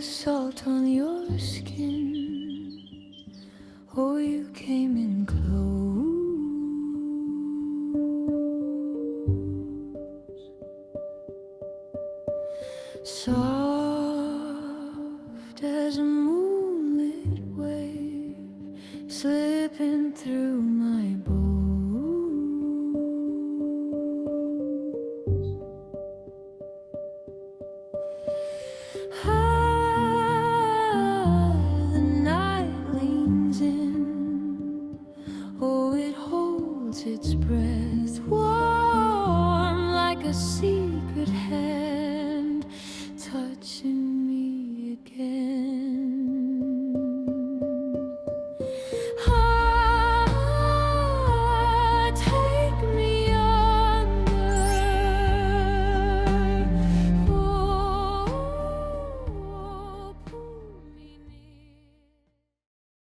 salt on your skin. Oh, you came in close, soft as a moonlit wave, slipping through my bones. The night leans in. Oh, it holds its breath, warm like a secret heaven.